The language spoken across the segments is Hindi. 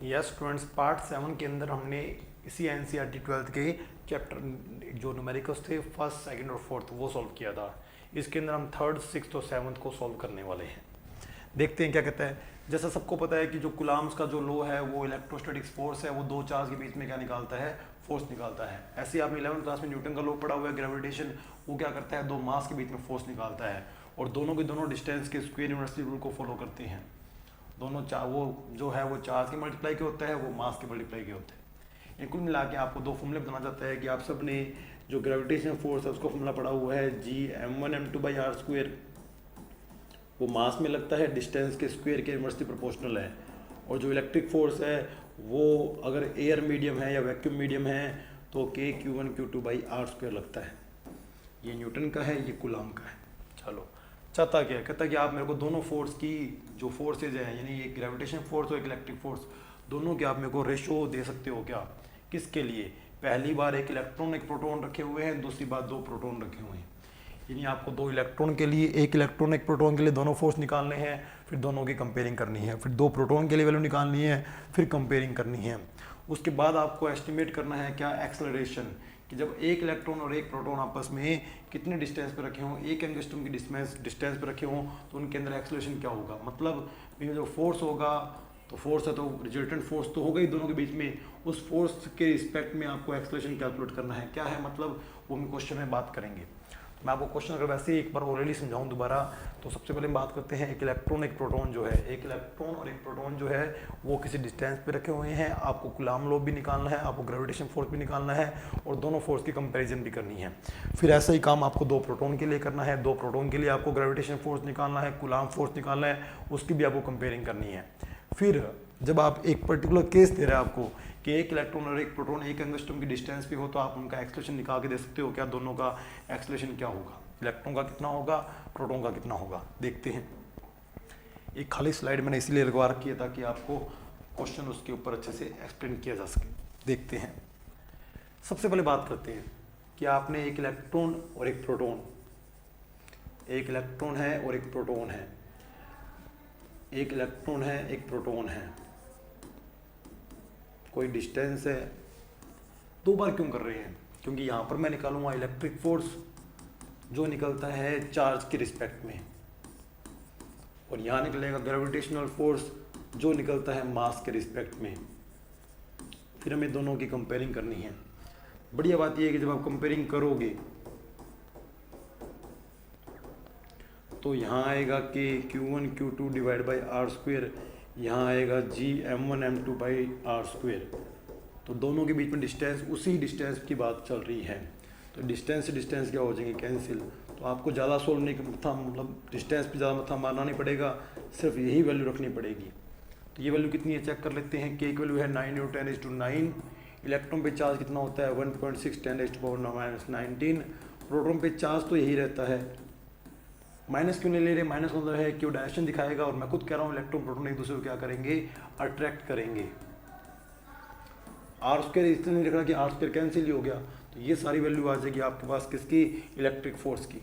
यस स्टूडेंट्स, पार्ट 7 के अंदर हमने इसी एनसीईआरटी 12th के चैप्टर जो न्यूमेरिकल्स थे फर्स्ट, सेकंड और फोर्थ वो सॉल्व किया था। इसके अंदर हम थर्ड, सिक्स्थ और सेवन्थ को सॉल्व करने वाले हैं। देखते हैं क्या कहता है। जैसा सबको पता है कि जो कुलाम्स का जो लॉ है वो इलेक्ट्रोस्टैटिक्स फोर्स है, वो दो चार्ज के बीच में क्या निकालता है, फोर्स निकालता है। ऐसे ही आपने 11th क्लास में न्यूटन का लॉ पढ़ा हुआ है, ग्रेविटेशन, वो क्या करता है, दो मास के बीच में फोर्स निकालता है और दोनों के दोनों डिस्टेंस के स्क्वायर यूनिवर्सिटी रूल को फॉलो करते हैं। दोनों वो जो है वो चार्ज के मल्टीप्लाई के होता है, वो मास के मल्टीप्लाई के होते हैं। ये कुल मिला के आपको दो फॉर्मूले बताना चाहता है कि आप सब ने जो ग्रेविटेशन फोर्स है उसको फॉर्मूला पढ़ा हुआ है G m1m2/r²। वो मास में लगता है, डिस्टेंस के स्क्वायर के इनवर्सली प्रोपोर्शनल है। और जो इलेक्ट्रिक फोर्स है वो अगर एयर मीडियम है या वैक्यूम मीडियम है तो K(Q1Q2)/r² लगता है। ये न्यूटन का है, ये कूलॉम का है। चलो, चाहता क्या है, कहता कि आप मेरे को दोनों फोर्स की जो फोर्सेज हैं, यानी एक ग्रेविटेशन फोर्स और एक इलेक्ट्रिक फोर्स, दोनों के आप मेरे को रेशो दे सकते हो क्या। किसके लिए, पहली बार एक इलेक्ट्रॉन एक प्रोटॉन रखे हुए हैं, दूसरी बार दो प्रोटॉन रखे हुए हैं। यानी आपको दो इलेक्ट्रॉन के लिए, एक इलेक्ट्रॉन एक प्रोटॉन के लिए दोनों फोर्स निकालने हैं, फिर दोनों की कंपेयरिंग करनी है, फिर दो प्रोटॉन के लिए वैल्यू निकालनी है, फिर कंपेयरिंग करनी है। उसके बाद आपको एस्टिमेट करना है क्या, एक्सेलरेशन, कि जब एक इलेक्ट्रॉन और एक प्रोटॉन आपस में कितने डिस्टेंस पे रखे हों, एक एंगस्ट्रॉम की डिस्टेंस पे रखे हों, तो उनके अंदर एक्सेलरेशन क्या होगा। मतलब ये जो फोर्स होगा, तो फोर्स है तो रिजल्टेंट फोर्स तो होगा ही दोनों के बीच में, उस फोर्स के रिस्पेक्ट में आपको एक्सेलरेशन कैलकुलेट करना है। क्या है मतलब, वो हम क्वेश्चन में बात करेंगे। मैं आपको क्वेश्चन अगर वैसे ही एक बार ऑलरेडी समझाऊं दोबारा, तो सबसे पहले हम बात करते हैं एक इलेक्ट्रॉन एक प्रोटॉन जो है, एक इलेक्ट्रॉन और एक प्रोटॉन जो है वो किसी डिस्टेंस पे रखे हुए हैं। आपको कूलॉम लॉ भी निकालना है, आपको ग्रेविटेशन फोर्स भी निकालना है और दोनों फोर्स की कंपैरिजन भी करनी है। फिर ऐसा ही काम आपको दो प्रोटॉन के लिए करना है, दो प्रोटॉन के लिए आपको ग्रेविटेशन फोर्स निकालना है, कूलॉम फोर्स निकालना है, उसकी भी आपको कंपेयरिंग करनी है। फिर जब आप एक पर्टिकुलर केस दे रहे हैं आपको कि एक इलेक्ट्रॉन और एक प्रोटॉन एक एंगस्ट्रॉम की डिस्टेंस पे हो, तो आप उनका एक्सेलरेशन निकाल के दे सकते हो क्या, दोनों का एक्सेलरेशन क्या होगा, इलेक्ट्रॉन का कितना होगा, प्रोटॉन का कितना होगा। देखते हैं। एक खाली स्लाइड मैंने इसीलिए लगवा रखी है ताकि आपको क्वेश्चन उसके ऊपर अच्छे से एक्सप्लेन किया जा सके। देखते हैं। सबसे पहले बात करते हैं कि आपने एक इलेक्ट्रॉन और एक प्रोटॉन, एक इलेक्ट्रॉन है और एक प्रोटॉन है, एक इलेक्ट्रॉन है एक प्रोटॉन है, कोई डिस्टेंस है। दो बार क्यों कर रहे हैं, क्योंकि यहाँ पर मैं निकालूंगा इलेक्ट्रिक फोर्स जो निकलता है चार्ज के रिस्पेक्ट में, और यहाँ निकलेगा ग्रेविटेशनल फोर्स जो निकलता है मास के रिस्पेक्ट में। फिर हमें दोनों की कंपेयरिंग करनी है। बढ़िया बात यह है कि जब आप कंपेयरिंग करोगे तो यहाँ आएगा कि Q1Q2/r², यहाँ आएगा G m1m2/r²। तो दोनों के बीच में डिस्टेंस, उसी डिस्टेंस की बात चल रही है, तो डिस्टेंस से डिस्टेंस क्या हो जाएंगे, कैंसिल। तो आपको ज़्यादा सोल्व नहीं मथा, मतलब डिस्टेंस पे ज़्यादा मथा मारना नहीं पड़ेगा, सिर्फ यही वैल्यू रखनी पड़ेगी। तो ये वैल्यू कितनी है चेक कर लेते हैं। के की वैल्यू है 9 × 10⁹। इलेक्ट्रॉन पे चार्ज कितना होता है 1.6 10⁻⁹। प्रोटॉन पे चार्ज तो यही रहता है। माइनस क्यों नहीं ले रहे, माइनस मतलब है क्यों डायरेक्शन दिखाएगा, और मैं खुद कह रहा हूँ इलेक्ट्रॉन प्रोटॉन एक दूसरे को क्या करेंगे, अट्रैक्ट करेंगे। r² इसलिए नहीं लिख रहा कि r² कैंसिल ही हो गया, तो ये सारी वैल्यू आ जाएगी आपके पास किसकी, इलेक्ट्रिक फोर्स की।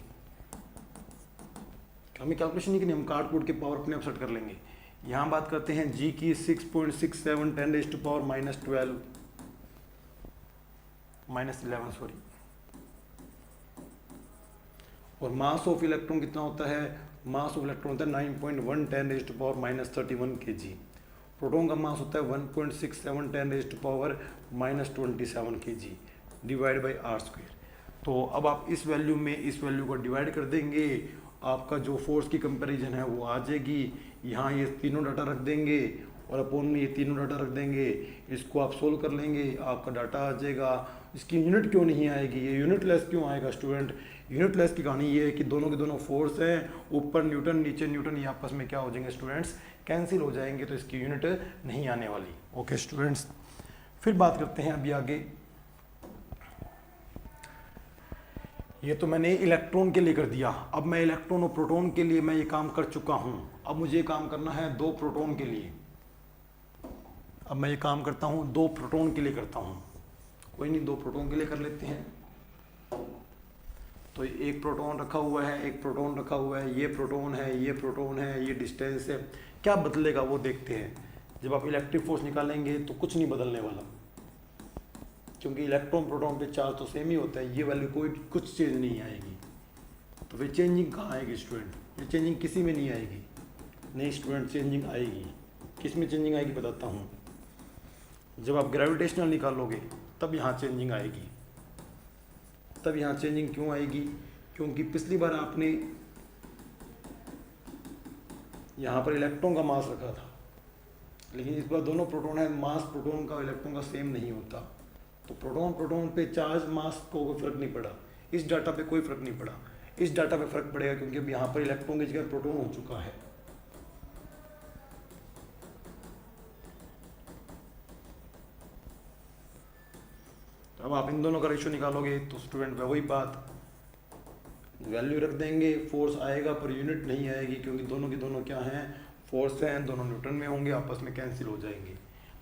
हमें कैलकुलेशन नहीं करनी, हम काट कूट के पावर अपने आप सेट कर लेंगे। यहाँ बात करते हैं g की 6.67 10⁻11 सॉरी, और मास ऑफ इलेक्ट्रॉन कितना होता है, मास ऑफ इलेक्ट्रॉन होता है 9.1 10⁻31 kg। प्रोटॉन का मास होता है 1.67 10⁻27 kg /r²। तो अब आप इस वैल्यू में इस वैल्यू को डिवाइड कर देंगे, आपका जो फोर्स की कंपैरिजन है वो आ जाएगी। यहाँ ये तीनों डाटा रख देंगे और अपोन में ये तीनों डाटा रख देंगे, इसको आप सोल्व कर लेंगे, आपका डाटा आ जाएगा। इसकी यूनिट क्यों नहीं आएगी, ये यूनिटलेस क्यों आएगा स्टूडेंट, यूनिटलेस की कहानी ये है कि दोनों के दोनों फोर्स हैं, ऊपर न्यूटन नीचे न्यूटन, ये आपस में क्या हो जाएंगे स्टूडेंट्स, कैंसिल हो जाएंगे, तो इसकी यूनिट नहीं आने वाली। ओके स्टूडेंट्स, फिर बात करते हैं अभी आगे। ये तो मैंने इलेक्ट्रॉन के लिए कर दिया, अब मैं इलेक्ट्रॉन और प्रोटॉन के लिए मैं ये काम कर चुका हूँ। अब मुझे ये काम करना है दो प्रोटॉन के लिए। अब मैं ये काम करता हूँ दो प्रोटॉन के लिए करता हूँ। कोई नहीं, दो प्रोटॉन के लिए कर लेते हैं। तो एक प्रोटॉन रखा हुआ है, एक प्रोटॉन रखा हुआ है, ये प्रोटॉन है, ये प्रोटॉन है, ये डिस्टेंस है। क्या बदलेगा वो देखते हैं। जब आप इलेक्ट्रिक फोर्स निकालेंगे तो कुछ नहीं बदलने वाला, क्योंकि इलेक्ट्रॉन प्रोटॉन पे चार्ज तो सेम ही होता है, ये वैल्यू कोई कुछ चेंज नहीं आएगी। तो फिर चेंजिंग कहाँ आएगी स्टूडेंट? ये चेंजिंग किसी में नहीं आएगी। नहीं स्टूडेंट, चेंजिंग आएगी। किस में चेंजिंग आएगी बताता हूँ। जब आप ग्रेविटेशनल निकालोगे तब यहाँ चेंजिंग आएगी। तब यहाँ चेंजिंग क्यों आएगी? क्योंकि पिछली बार आपने यहाँ पर इलेक्ट्रॉन का मास रखा था, लेकिन इस बार दोनों प्रोटॉन है, मास प्रोटॉन का इलेक्ट्रॉन का सेम नहीं होता। तो प्रोटॉन पे चार्ज मास को कोई फर्क नहीं पड़ा, इस डाटा पे कोई फर्क नहीं पड़ा। इस डाटा पे फर्क पड़ेगा क्योंकि अब यहाँ पर इलेक्ट्रॉन की जगह प्रोटॉन हो चुका है। तो अब आप इन दोनों का रेशियो निकालोगे तो स्टूडेंट वही बात, वैल्यू रख देंगे, फोर्स आएगा पर यूनिट नहीं आएगी, क्योंकि दोनों की दोनों क्या हैं? फोर्स हैं, दोनों न्यूटन में होंगे, आपस में कैंसिल हो जाएंगे।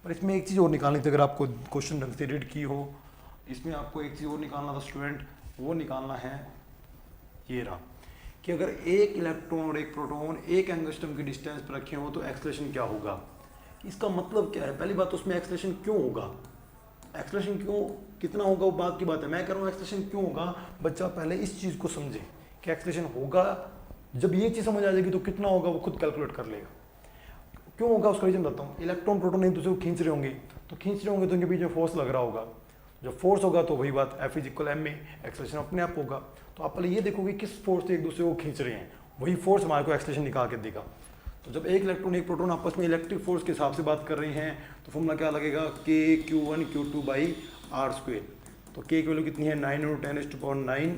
पर इसमें एक चीज़ और निकालनी थी, अगर आपको क्वेश्चन ढंग से रीड की हो, इसमें आपको एक चीज़ और निकालना था स्टूडेंट, वो निकालना है ये रहा कि अगर एक इलेक्ट्रॉन और एक प्रोटॉन एक एंगस्ट्रॉम की डिस्टेंस पर रखे हो तो एक्सेलरेशन क्या होगा। इसका मतलब क्या है? पहली बात, उसमें एक्सेलरेशन क्यों होगा? एक्सेलरेशन क्यों, कितना होगा वो बात की बात है। मैं कह रहा हूँ एक्सेलरेशन क्यों होगा, बच्चा पहले इस चीज़ को समझे कि एक्सेलरेशन होगा। जब ये चीज़ समझ आ जाएगी तो कितना होगा वो खुद कैलकुलेट कर लेगा। क्यों होगा उसका रीजन बताता हूँ। इलेक्ट्रॉन प्रोटॉन एक दूसरे को खींच रहे होंगे, तो उनके बीच में फोर्स लग रहा होगा। जब फोर्स होगा तो वही बात F = m में एक्सेलरेशन अपने आप होगा। तो आप पहले ये देखोगे किस फोर्स से एक दूसरे को खींच रहे हैं, वही फोर्स हमारे को एक्सेलरेशन निकाल के देगा। तो जब एक इलेक्ट्रॉन एक प्रोटॉन आपस में इलेक्ट्रिक फोर्स के हिसाब से बात कर रहे हैं तो फॉर्मूला क्या लगेगा? K(Q1Q2)/r²। तो K की वैल्यू कितनी है? 9 × 10⁹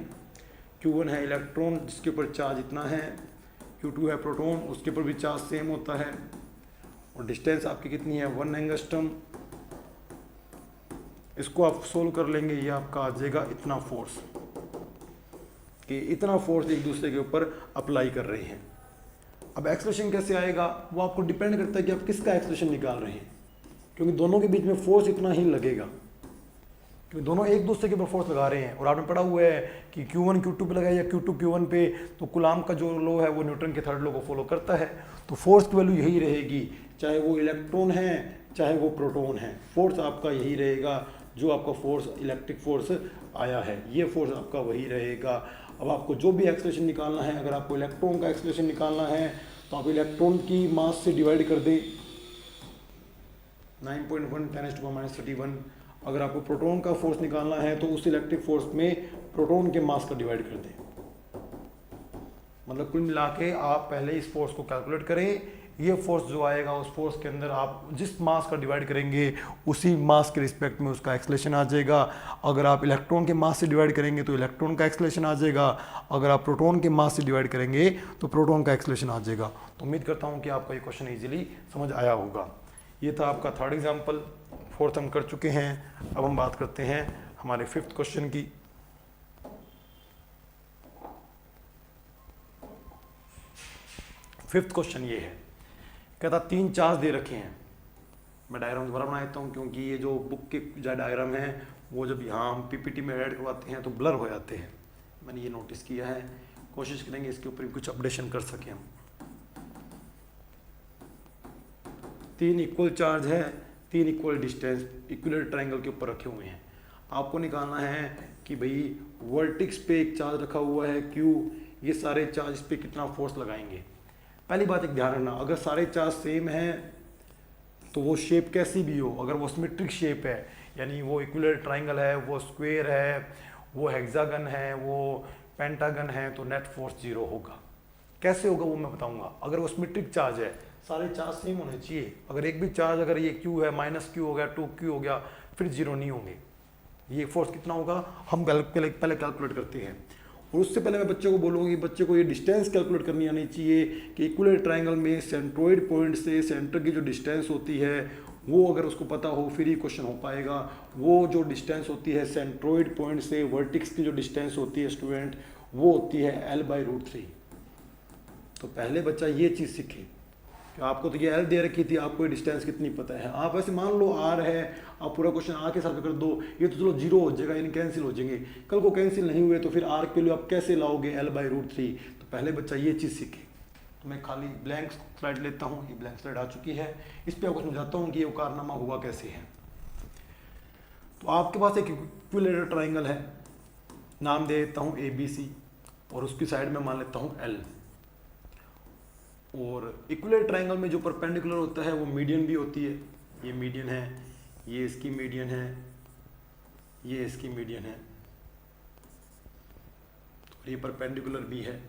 Q1 है इलेक्ट्रॉन जिसके ऊपर चार्ज इतना है, Q2 है प्रोटॉन उसके ऊपर भी चार्ज सेम होता है, और डिस्टेंस आपकी कितनी है? 1 एंगस्ट्रॉम। इसको आप सोल्व कर लेंगे, ये आपका आ जाएगा इतना फोर्स, कि इतना फोर्स एक दूसरे के ऊपर अप्लाई कर रहे हैं। अब एक्सेलरेशन कैसे आएगा वो आपको डिपेंड करता है कि आप किसका एक्सेलरेशन निकाल रहे हैं, क्योंकि दोनों के बीच में फोर्स इतना ही लगेगा, क्योंकि दोनों एक दूसरे के ऊपर फोर्स लगा रहे हैं। और आपने पढ़ा हुआ है कि Q1 Q2 पे लगाए या Q2 Q1 पे, तो कूलाम का जो लॉ है वो न्यूटन के थर्ड लॉ को फॉलो करता है। तो फोर्स की वैल्यू यही रहेगी, चाहे वो इलेक्ट्रॉन है चाहे वो प्रोटॉन है, फोर्स आपका यही रहेगा। जो आपका फोर्स इलेक्ट्रिक फोर्स आया है ये फोर्स आपका वही रहेगा। अब आपको जो भी एक्सेलरेशन निकालना है, अगर आपको इलेक्ट्रॉन का एक्सेलरेशन निकालना है तो आप इलेक्ट्रॉन की मास से डिवाइड कर दें 9.1 10⁻31। अगर आपको प्रोटॉन का फोर्स निकालना है तो उस इलेक्ट्रिक फोर्स में प्रोटॉन के मास का डिवाइड कर दें। मतलब कुल मिला के आप पहले इस फोर्स को कैलकुलेट करें, ये फोर्स जो आएगा उस फोर्स के अंदर आप जिस मास का डिवाइड करेंगे उसी मास के रिस्पेक्ट में उसका एक्सेलरेशन आ जाएगा। अगर आप इलेक्ट्रॉन के मास से डिवाइड करेंगे तो इलेक्ट्रॉन का एक्सेलरेशन आ जाएगा, अगर आप प्रोटॉन के मास से डिवाइड करेंगे तो प्रोटॉन का एक्सेलरेशन आ जाएगा। तो उम्मीद करता हूँ कि आपको ये क्वेश्चन ईजिली समझ आया होगा। ये था आपका थर्ड एग्जाम्पल, फोर्थ हम कर चुके हैं। अब हम बात करते हैं हमारे फिफ्थ क्वेश्चन की। फिफ्थ क्वेश्चन ये है, कहता 3 चार्ज दे रखे हैं। मैं डायग्राम दोबारा बना देता हूँ क्योंकि ये जो बुक के जो डायग्राम है वो जब यहाँ हम पीपीटी में ऐड करवाते हैं तो ब्लर हो जाते हैं। मैंने ये नोटिस किया है, कोशिश करेंगे इसके ऊपर कुछ अपडेशन कर सकें हम। 3 इक्वल चार्ज है, 3 इक्वल डिस्टेंस इक्विलेटरल ट्रायंगल के ऊपर रखे हुए हैं। आपको निकालना है कि भाई वर्टिक्स पे एक चार्ज रखा हुआ है Q, ये सारे चार्ज इस पे कितना फोर्स लगाएंगे। पहली बात एक ध्यान रखना, अगर सारे चार्ज सेम हैं तो वो शेप कैसी भी हो, अगर वो सिमेट्रिक शेप है यानी वो इक्विलेटरल ट्रायंगल है, वो स्क्वायर है, वो हेक्सागन है, वो पेंटागन है, तो नेट फोर्स 0 होगा। कैसे होगा वो मैं बताऊंगा। अगर वो सिमेट्रिक चार्ज है, सारे चार्ज सेम होने चाहिए। अगर एक भी चार्ज अगर ये Q है -Q हो गया 2Q हो गया फिर 0 नहीं होंगे। ये फोर्स कितना होगा हम पहले कैलकुलेट करते हैं। और उससे पहले मैं बच्चे को बोलूँगा कि बच्चे को ये डिस्टेंस कैलकुलेट करनी आनी चाहिए कि इक्विलेटरल ट्रायंगल में सेंट्रोइड पॉइंट से सेंटर की जो डिस्टेंस होती है वो अगर उसको पता हो फिर ही क्वेश्चन हो पाएगा। वो जो डिस्टेंस होती है सेंट्रोइड पॉइंट से वर्टिक्स की जो डिस्टेंस होती है स्टूडेंट, वो होती है L/√3। तो पहले बच्चा ये चीज़ सीखे कि आपको तो ये L दे रखी थी, आपको ये डिस्टेंस कितनी पता है। आप ऐसे मान लो R है, आप पूरा क्वेश्चन R के साथ कर दो, ये तो चलो 0 हो जाएगा, यानी कैंसिल हो जाएंगे। कल को कैंसिल नहीं हुए तो फिर R के लिए आप कैसे लाओगे L/√3। तो पहले बच्चा ये चीज़ सीखे। तो मैं खाली ब्लैंक स्लाइड लेता हूँ, ये ब्लैंक स्लाइड आ चुकी है। इस पर आपको समझाता हूँ कि ये कारनामा हुआ कैसे है। तो आपके पास एक इक्विलेटरल ट्राइंगल है, नाम दे देता हूँ ABC, और उसकी साइड में मान लेता हूँ L। और इक्विलेटरल ट्राइंगल में जो परपेंडिकुलर होता है वो मीडियन भी होती है। ये मीडियन है, ये इसकी मीडियन है, ये इसकी मीडियन है, और ये परपेंडिकुलर भी है।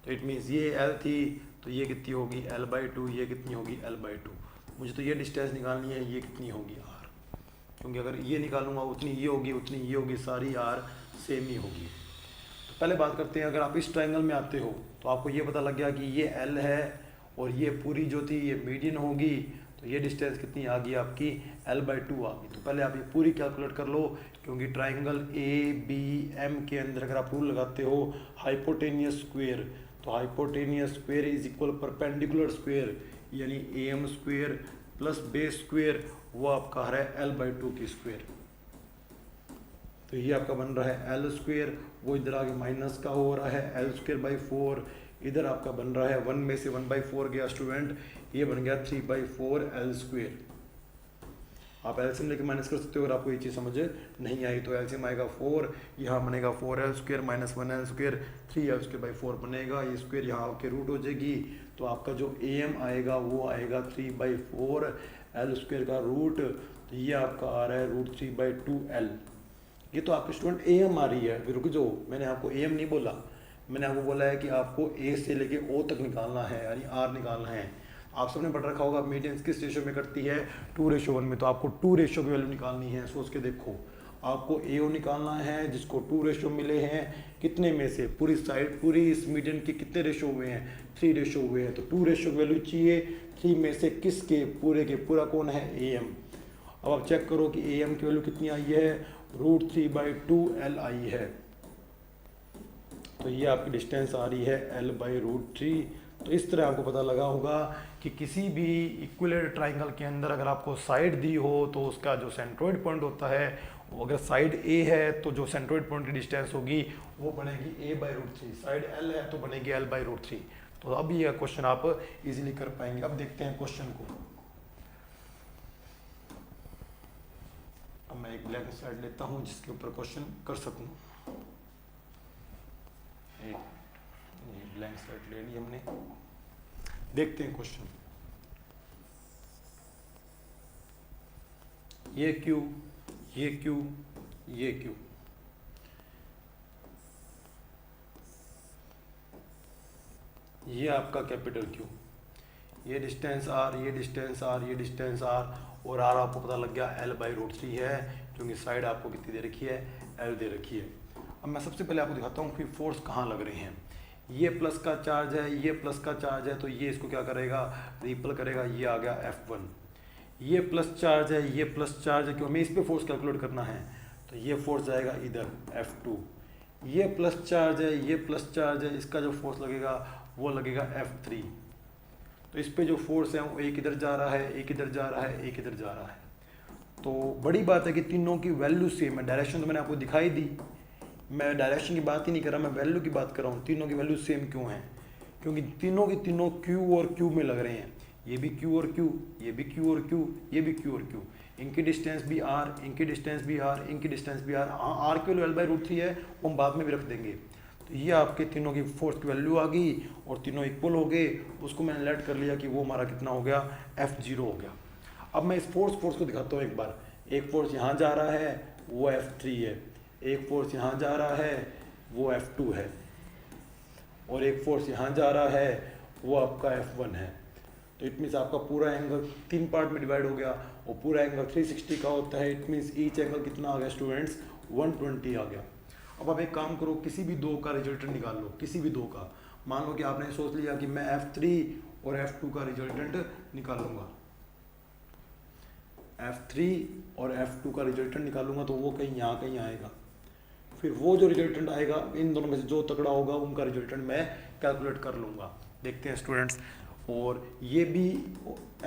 तो इट मीन्स ये L थी तो ये कितनी होगी L/2, ये कितनी होगी L/2। मुझे तो ये डिस्टेंस निकालनी है, ये कितनी होगी R, क्योंकि अगर ये निकालूंगा उतनी ये होगी, उतनी ये होगी, सारी R सेम ही होगी। तो पहले बात करते हैं, अगर आप इस ट्रायंगल में आते हो तो आपको ये पता लग गया कि ये L है और ये पूरी जो थी ये मीडियन होगी, तो ये डिस्टेंस कितनी आ गई आपकी L/2 आ गई। तो पहले आप ये पूरी कैलकुलेट कर लो, क्योंकि ट्राइंगल ABM के अंदर अगर आप रूल लगाते हो हाइपोटेनियस स्क्वायर, तो hypotenuse square is equal perpendicular square, यानी AM square plus base square, वो आपका आ रहा है L/2 की स्क्वायर। तो ये आपका बन रहा है L स्क्वायर, वो इधर आगे माइनस का हो रहा है L²/4, इधर आपका बन रहा है 1 में से 1/4 गया स्टूडेंट, ये बन गया 3/4 L स्क्वायर। आप एलसीएम लेके माइनस कर सकते हो। अगर आपको ये चीज़ समझ नहीं आई तो एलसीएम आएगा 4, यहाँ बनेगा 4L² माइनस 1L², 3L²/4 बनेगा, ये स्क्वायर यहाँ आके रूट हो जाएगी। तो आपका जो AM आएगा वो आएगा 3/4 L² का रूट, तो ये आपका आ रहा है √3/2L। ये तो आपके स्टूडेंट AM आ रही है। अभी रुक जाओ, मैंने आपको AM नहीं बोला, मैंने आपको बोला है कि आपको A से लेके O तक निकालना है, यानी R निकालना है। आप सबने पढ़ रखा होगा मीडियंस किस रेशो में करती है, 2:1 में। तो आपको 2 रेशो की वैल्यू निकालनी है। सोच के देखो, आपको AO निकालना है जिसको 2 रेशो मिले हैं, कितने में से, पूरी साइड, पूरी इस मीडियन के कितने रेशो हुए हैं, 3 रेशो हुए हैं। तो 2 रेशो की वैल्यू चाहिए, 3 में से किसके, पूरे के पूरा कौन है, AM। अब आप चेक करो कि AM की वैल्यू कितनी आई है, √3/2L आई है। तो ये आपकी डिस्टेंस आ रही है L/√3। तो इस तरह आपको पता लगा होगा कि किसी भी इक्विलेटरल ट्राइंगल के अंदर अगर आपको साइड दी हो तो उसका जो सेंट्रोइड पॉइंट होता है, अगर साइड A है तो जो सेंट्रोइड पॉइंट की डिस्टेंस होगी वो बनेगी A/√3, साइड L है तो बनेगी L/√3। तो अब ये क्वेश्चन आप इजीली कर पाएंगे। अब देखते हैं क्वेश्चन को। अब मैं एक ब्लैंक स्लाइड लेता हूँ जिसके ऊपर क्वेश्चन कर सकूँ। एक ब्लैंक स्लाइड ले ली हमने, देखते हैं क्वेश्चन। ये Q, ये Q, ये Q, ये आपका कैपिटल Q, ये डिस्टेंस R, ये डिस्टेंस R, ये डिस्टेंस R, और R आपको पता लग गया L/√3 है, क्योंकि साइड आपको कितनी दे रखी है, L दे रखी है। अब मैं सबसे पहले आपको दिखाता हूँ कि फोर्स कहाँ लग रहे हैं। ये प्लस का चार्ज है, ये प्लस का चार्ज है, तो ये इसको क्या करेगा, रिपल करेगा, ये आ गया F1। ये प्लस चार्ज है, ये प्लस चार्ज है, क्यों हमें इस पे फोर्स कैलकुलेट करना है, तो ये फोर्स जाएगा इधर F2। ये प्लस चार्ज है, ये प्लस चार्ज है, इसका जो फोर्स लगेगा वो लगेगा F3। तो इस पे जो फोर्स है वो एक इधर जा रहा है, एक इधर जा रहा है, एक इधर जा रहा है। तो बड़ी बात है कि तीनों की वैल्यू सेम है। डायरेक्शन तो मैंने आपको दिखाई दी, मैं डायरेक्शन की बात ही नहीं कर रहा, मैं वैल्यू की बात कर रहा हूँ। तीनों की वैल्यू सेम क्यों है, क्योंकि तीनों की तीनों Q और Q में लग रहे हैं। ये भी Q और Q, ये भी Q और Q, ये भी Q और Q। इनकी डिस्टेंस भी R, इनकी डिस्टेंस भी R, इनकी डिस्टेंस भी R। R की वैल्यू L/√3 है, वो हम बाद में भी रख देंगे। तो ये आपके तीनों की फोर्स की वैल्यू आ गई और तीनों इक्वल हो गए। उसको मैंने लेट कर लिया कि वो हमारा कितना हो गया, F0 हो गया। अब मैं इस फोर्स को दिखाता हूँ एक बार। एक फोर्स यहाँ जा रहा है वो F3 है, एक फोर्स यहाँ जा रहा है वो F2 है, और एक फोर्स यहाँ जा रहा है वो आपका F1 है। तो इट मीन्स आपका पूरा एंगल 3 पार्ट में डिवाइड हो गया और पूरा एंगल 360 का होता है। इट मीन्स ईच एंगल कितना आ गया स्टूडेंट्स, 120 आ गया। अब आप एक काम करो, किसी भी दो का रिजल्टेंट निकाल लो, किसी भी दो का। मान लो कि आपने सोच लिया कि मैं F3 और F2 का रिजल्टेंट निकालूंगा, F3 और F2 का रिजल्टेंट निकालूंगा, तो वो कहीं यहाँ कहीं आएगा। फिर वो जो रिजल्टेंट आएगा इन दोनों में से जो तगड़ा होगा उनका रिजल्टेंट मैं कैलकुलेट कर लूँगा। देखते हैं स्टूडेंट्स। और ये भी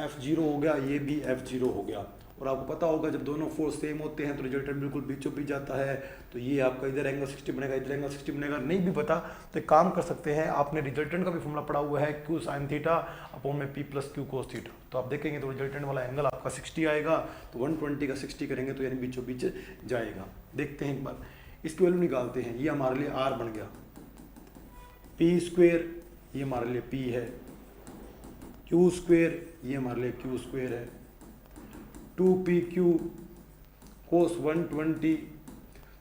F0 हो गया, ये भी F0 हो गया, और आपको पता होगा जब दोनों फोर्स सेम होते हैं तो रिजल्टेंट बिल्कुल बीचों बीच जाता है। तो ये आपका इधर एंगल 60 बनेगा, इधर एंगल 60 बनेगा। नहीं भी पता तो एक काम कर सकते हैं, आपने रिजल्टेंट का भी फॉर्मूला पढ़ा हुआ है क्यू साइन थीटा अपॉन में P plus Q cos theta. तो आप देखेंगे तो रिजल्टेंट वाला एंगल आपका 60 आएगा, तो 120 का 60 करेंगे तो यानी बीचों बीच जाएगा। देखते हैं एक बार, इसकी वैल्यू निकालते हैं। ये हमारे लिए आर बन गया, पी स्क्वेयर ये हमारे लिए पी है, क्यू स्क्वेयर ये हमारे लिए क्यू स्क्वेयर है, 2pq कोस 120,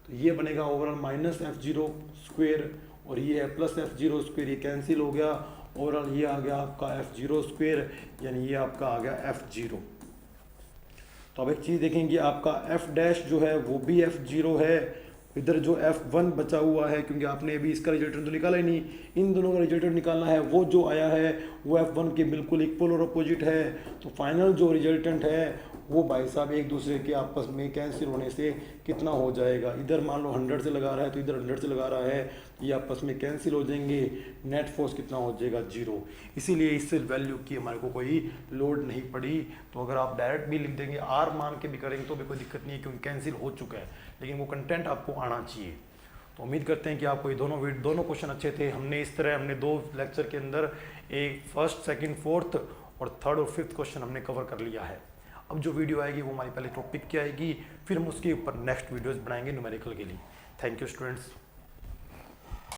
तो ये बनेगा ओवरऑल माइनस f0 स्क्वेयर, और ये है प्लस f0 स्क्वेयर, ये कैंसिल हो गया। ओवरऑल ये आ गया आपका f0 स्क्वेयर, यानी ये आपका आ गया f0। तो अब एक चीज़ देखेंगे, आपका f डैश जो है वो भी f0 है। इधर जो f1 बचा हुआ है, क्योंकि आपने अभी इसका रिजल्टेंट तो निकाला ही नहीं, इन दोनों का रिजल्टेंट निकालना है। वो जो आया है वो f1 के बिल्कुल इक्वल और अपोजिट है। तो फाइनल जो रिजल्टेंट है वो भाई साहब एक दूसरे के आपस में कैंसिल होने से कितना हो जाएगा, इधर मान लो 100 से लगा रहा है तो इधर 100 से लगा रहा है, ये आपस में कैंसिल हो जाएंगे। नेट फोर्स कितना हो जाएगा, 0। इसीलिए इससे वैल्यू की हमारे को कोई लोड नहीं पड़ी। तो अगर आप डायरेक्ट भी लिख देंगे, आर मान के भी करेंगे तो भी कोई दिक्कत नहीं है, क्योंकि कैंसिल हो चुका है, लेकिन वो कंटेंट आपको आना चाहिए। तो उम्मीद करते हैं कि आपको ये दोनों क्वेश्चन अच्छे थे। हमने 2 लेक्चर के अंदर एक फर्स्ट, सेकंड, फोर्थ और थर्ड और फिफ्थ क्वेश्चन हमने कवर कर लिया है। अब जो वीडियो आएगी वो हमारी पहले टॉपिक की आएगी, फिर हम उसके ऊपर नेक्स्ट वीडियोस बनाएंगे न्यूमेरिकल के लिए। Thank you students.